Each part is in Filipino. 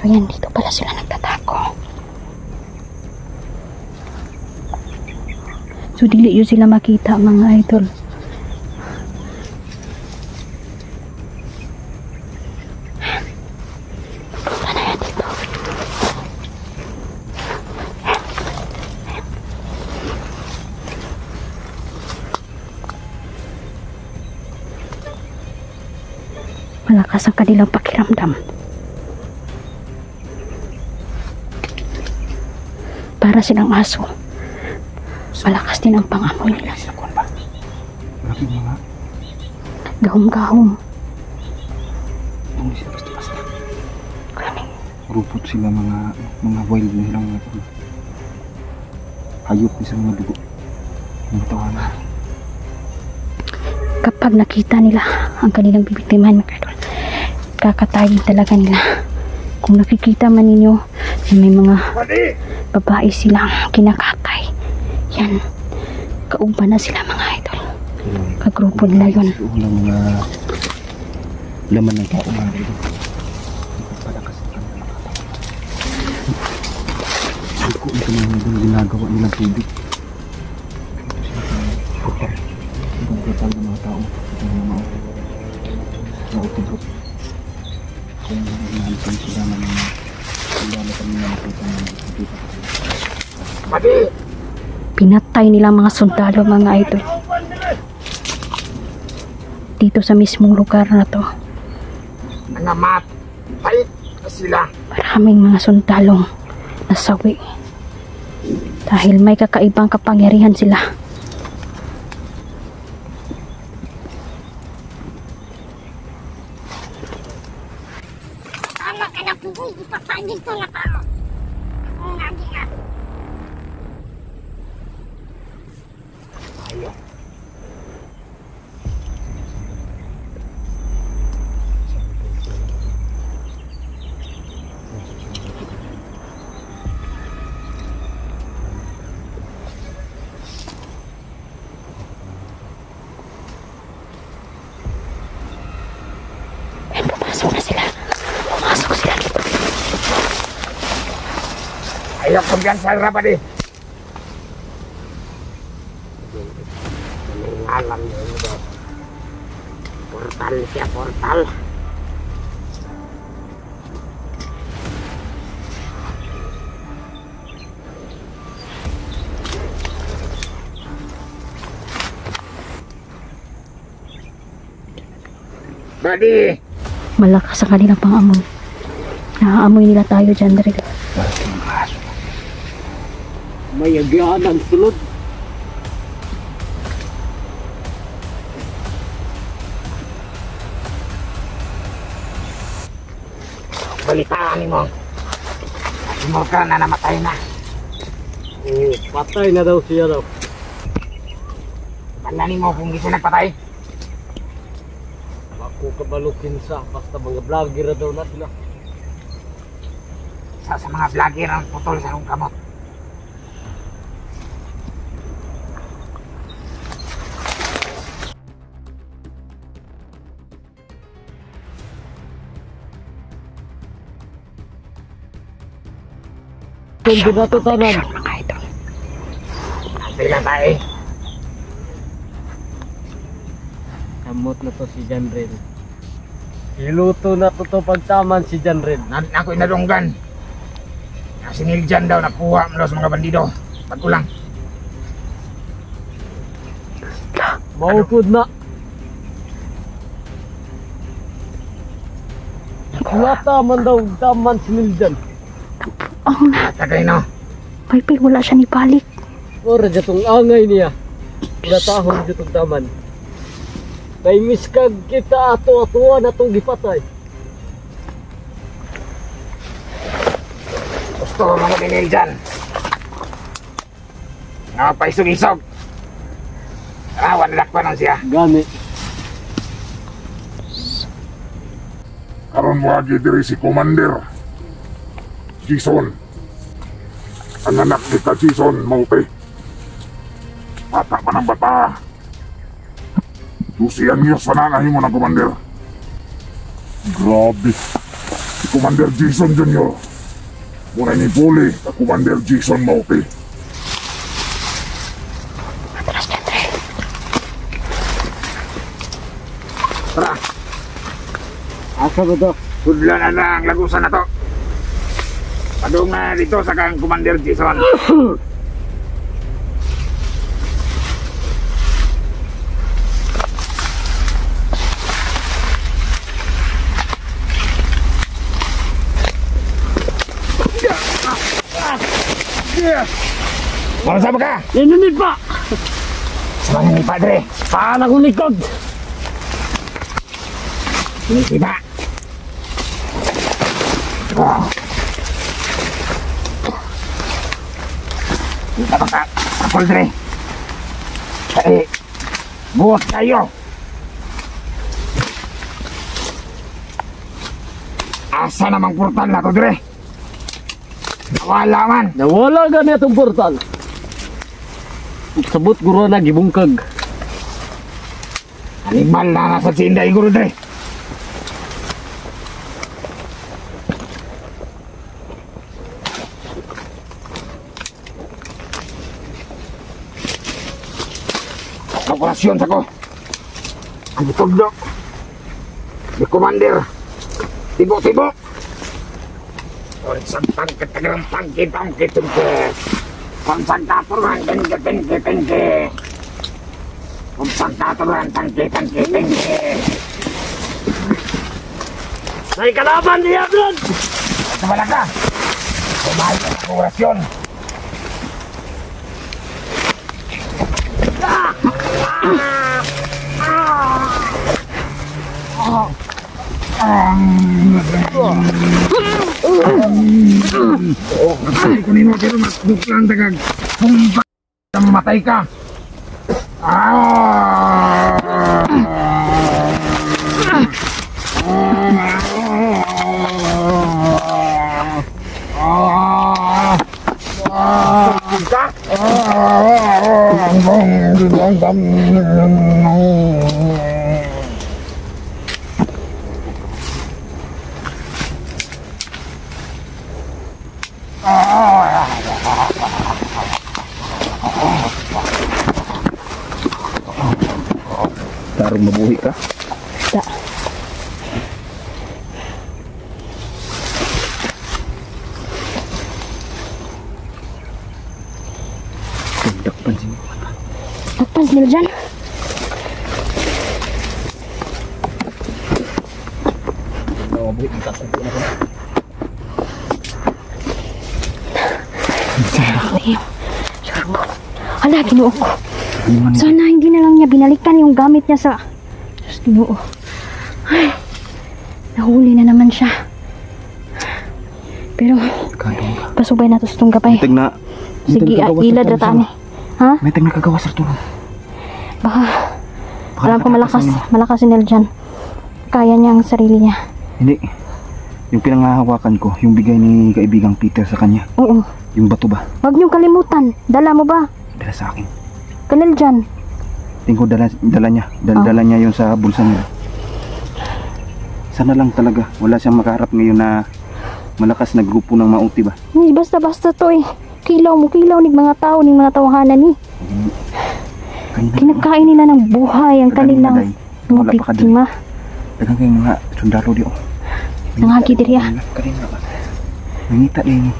So yan, dito pala sila nagtatako. So dili yun sila makita mga idol. Punta na yan dito. Malakas ang kanilang pakiramdam. Para silang aso. Malakas din ang pangamoy nila. Grabe mga gahom-gahom. Hindi sila basta-basta. Grabe. Grupot sila mga wild na silang hayop ni sa mga dugo. Mga tawanan. Kapag nakita nila ang kanilang bibiktimahan, kakatayin talaga nila. Kung nakikita man ninyo na may mga babae silang kinakatay, yan, kauban na sila mga idol. Kagrupo nila yun. Walang mga laman ng tao mga idol. Palakas ang mga tao. Hindi ko ito mga ginagawa nilang tubig. Ang brutal ng mga tao. Ito mga mga nautibot. Kung nahansan sila ng mga kilala kami na nakita ng nakikita ko sila. Pinatay nila mga sundalo mga idol. Dito sa mismong lugar na to. Nangamatay sila. Maraming mga sundalong nasawi. Dahil may kakaibang kapangyarihan sila. Tama ka na po, ipapagin ko na pa. Ang lagi nga. Ayaw. Ayan, pumasok na sila. Pumasok sila dito. Ayaw kumpiyansa rapad eh. Alam niyo ito. Portal siya, portal. Buddy! Malakas ang kanilang pangamoy. Naaamoy nila tayo dyan, Dre. Bakit mga aso? May agyaan ang sulod. Balitaan mo. Si Morgan na namatay na. Patay na daw siya daw. Bandanin mo kung di siya nagpatay. Ako kabalukin sa basta mga vlogger daw na sila. Sa mga vlogger ang putol sa akong kamot. Hindi na to tanan. Mga idol. Antay lang tayo eh. Kamot na to si Janren. Iluto na to pagtaman si Janren. Ako inadunggan. Siniljan daw nakuha mo daw sa mga bandido. Pagkulang. Maupod na. Lata man daw taman siniljan. Oh na. Tagay no. Paypay, wala siya ni balik. Ora jatong angay niya. Latahon jatong taman. Kay miskag kita ato-atuan atong gipatay. Gusto ko mga biniljan. Nga paisog-isog. Wanalakpan lang siya. Gani. Karon mo agi diri si Commander Jason. Ang anak ni ka Jason Maute. Bata pa ng bata. Susian niyo sa nanahin mo ng Commander. Grabe. Commander Jason Jr. Muna ni puli ka Commander Jason Mauti. Atras ka, Dre. Tara, Asa ba to? sudlan na lang lagusan na to. Padung na dito sa kang Commander Jason. Mau sama ka? Inunit pa! Semangat ni Padre. Paano akong likod? Ini tiba. Kita bakal sapul Dre. Buat kayo. Asa namang portal na to Dre? Nawala man. Nawala ka na itong portal. Sabot guro na gibungkag. Animal na nasa sinday guru Dre. Operasyon sako. Ang tugdo. Di Commander. Tibo-tibo. Konsang tangkit tagang tangkit Konsang taturan tengke. Konsang taturan tangkit. May kalaban niya, Brad! Sa Malaga. Kumain ang operasyon. Kunin mo pero mas duklan tagag. Sumpa matay ka. Tarong mabuhi ka. Da. Dakpan sini. Takpan sila dyan. Mabuhi ang takpan ko na ko. Hala, Ginoo ko. Sana hindi na lang niya binalikan yung gamit niya sa... Diyos, Ginoo. Ay, nahuli na naman siya. Pero, Kadong ka. pasubay na to sa itong gabay. Tag na. Sige, ilad rataan eh. Ha? May tag nakagawa sa tulong. Baka, alam ko malakas si Nel dyan. Kaya niya ang sarili niya. Hindi. Yung pinangahawakan ko, yung bigay ni kaibigang Peter sa kanya. Oo. Yung bato ba? Huwag niyong kalimutan. Dala mo ba? Dala sa akin. Kanel dyan. Tingin ko dala niya. Dala niya yun sa bulsa niya. Sana lang talaga. Wala siyang makaharap ngayon na malakas na grupo ng mauti ba? Hindi, basta-basta to eh. Kilaw ni mga tao, ni mga tawahanan ni. Kanina. Kinakain nila ng buhay ang kanilang mga Wala pa ka dali. biktima. Dagang kayo mga sundalo di o. Nangagi diri ah. Kanina ba? Nangita din.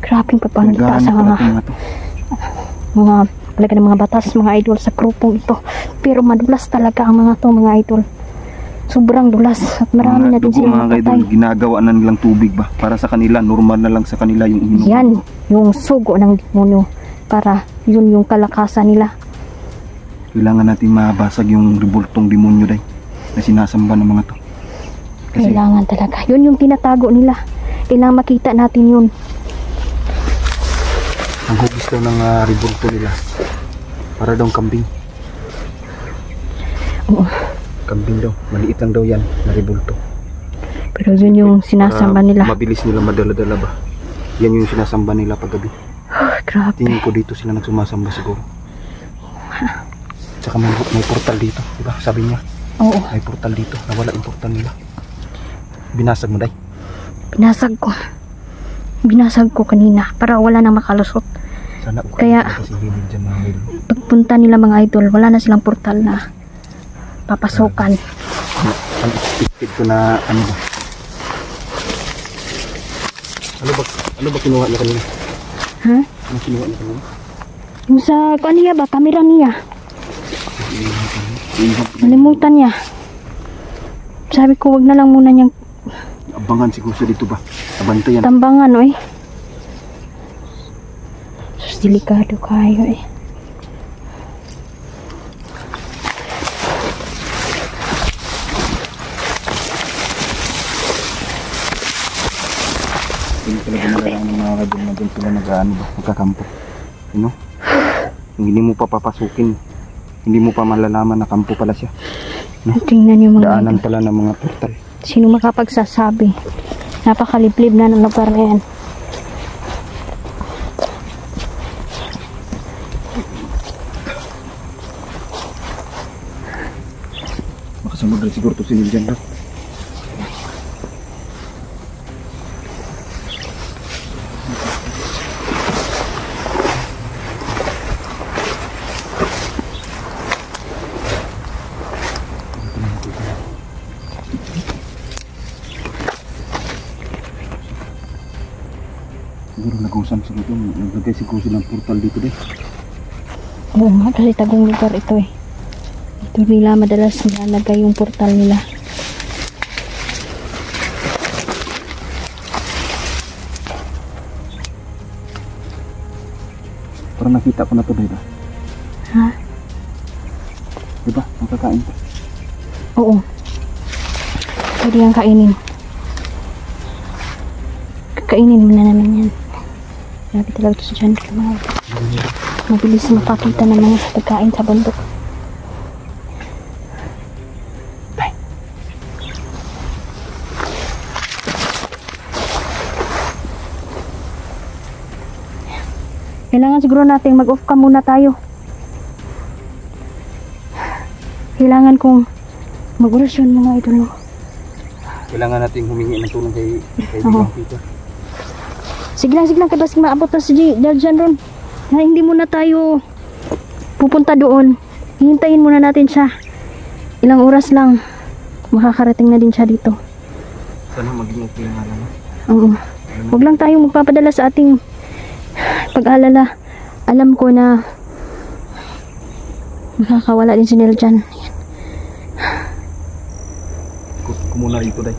Grabing pagpangita sa mga talaga ng mga batas, mga idol sa grupong ito. Pero madulas talaga ang mga to, mga idol. Sobrang dulas at marami na din silang mga napatay. idol, ginagawa na nilang tubig ba? Para sa kanila, normal na lang sa kanila yung ininom. Yan, yung sugo ng demonyo. Para yun yung kalakasan nila. Kailangan natin mabasag yung revoltong demonyo day na sinasamba ng mga to. Kasi Kailangan talaga. Yun yung tinatago nila. Kailangan makita natin yun. ang hugis daw ng revolto nila para daw kambing. Oo. Kambing daw, maliit lang daw yan na revolto. Pero yun yung sinasamba nila. Mabilis nila madala-dala ba? Yan yung sinasamba nila paggabi. Grabe. Tingin ko dito sila nagsumasamba siguro. Tsaka may portal dito, diba? Sabi niya, Oo. may portal dito. Nawala yung portal nila. Binasag mo day. Binasag ko kanina para wala nang makalusot. Sana Kaya- kasi hilig dyan mga idol. Pagpunta nila mga idol, wala na silang portal na papasukan. Ang expected ko na ano ba? Ano ba kinuha niya kanina? Ha? Ano kinuha niya kanina? Yung sa niya ba, kamera niya. Nalimutan niya. Sabi ko, wag na lang muna niyang Abangan siguro siya dito ba? Abantayan. tambangan, oy. Sus, delikado kayo, eh. Hindi talaga nalalang ng mga kadol na dyan sila nag-ano ba? Magkakampo. You know? Kung hindi mo pa papasukin, hindi mo pa malalaman na kampo pala siya. Tingnan yung mga Daanan idol. pala ng mga portal. Sino makapagsasabi? Napakaliblib na ng lugar na yan. Makasunod rin siguro to si Nil dyan daw. Siguro nag-usam sila doon. Naglagay siguro silang portal dito din. Oo nga, kasi tagong lugar ito eh. Ito nila madalas nilalagay yung portal nila. Parang nakita ko na to diba? Ha? Diba? Makakain to. Oo. Pwede yung kainin. Kakainin mo na namin yan. Grabe talaga ito sa dyan. Mabilis makakita ng mga pagkain sa bundok. Kailangan siguro natin mag-off ka muna tayo. Kailangan kong mag-orasyon mga idol. Kailangan natin humingi ng tulong kay Oo. Bigang Peter. Sige lang, kasi maabot na si Jan ron. Na hindi muna tayo pupunta doon. Hihintayin muna natin siya. Ilang oras lang. Makakarating na din siya dito. Sana maging okay nga lang. Oo. Huwag lang tayong magpapadala sa ating pag-alala. Alam ko na makakawala din si Nel Jan. Ko muna dito day.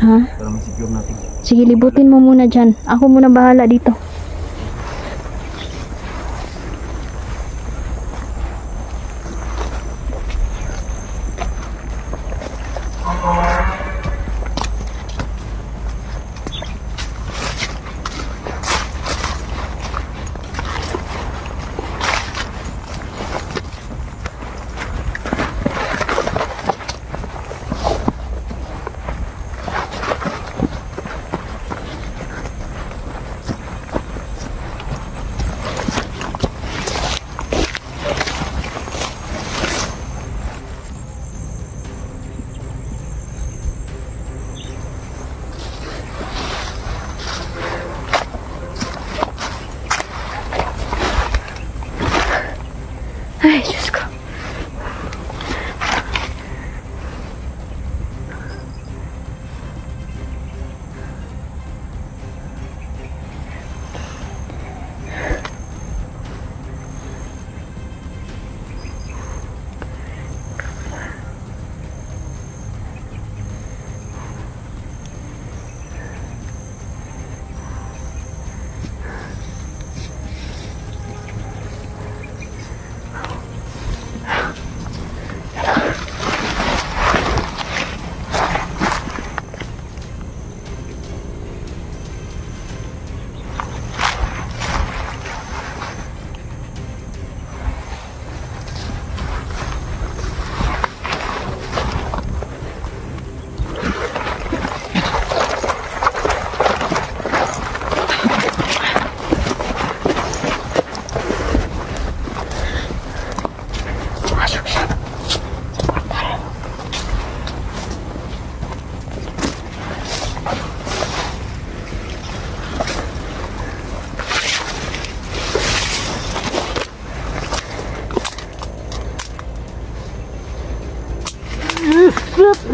Ha? Para masecure natin. Sige, libutin mo muna dyan. Ako muna bahala dito. Ay, Diyos ko.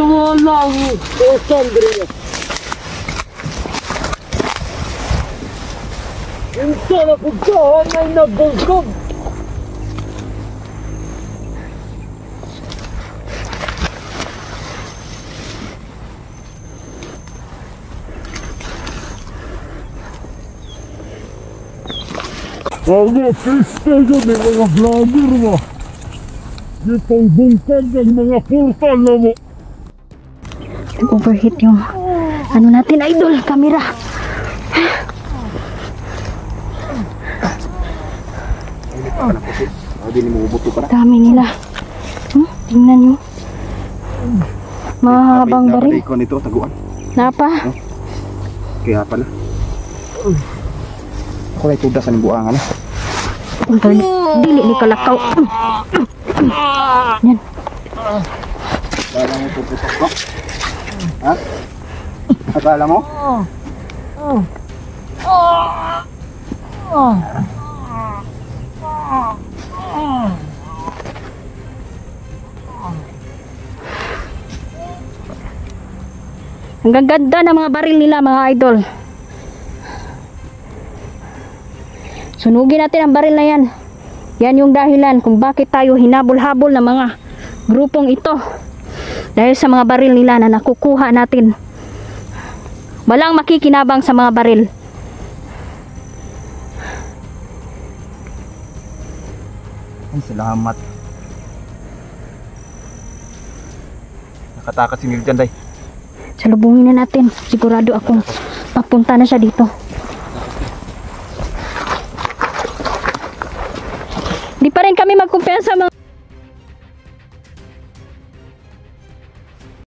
wala ang Alexandria. Unsa na pagkahan ay nabungkog. Mga piste yun eh, mga vlogger mo. Ditong bungkag ng mga portal na mo. Overheat yung ano natin, idol, camera. Hindi mo ubuto pa na. Dami nila. Tingnan nyo. Mahabang baril. Ko nito, taguan. Napa? Kaya pala. Ako na itudas ang buangan. Dili ni kalakaw. Yan. Akala mo puputok ko? Ha? Akala mo? Ang gaganda ng mga baril nila, mga idol. Sunugin natin ang baril na yan. Yan yung dahilan kung bakit tayo hinabol-habol ng mga grupong ito. Dahil sa mga baril nila na nakukuha natin. Walang makikinabang sa mga baril. Ay, salamat. Nakatakas si Miljan, day. Salubungin na natin. Sigurado akong papunta na siya dito. Di pa rin kami magkumpiyansa mga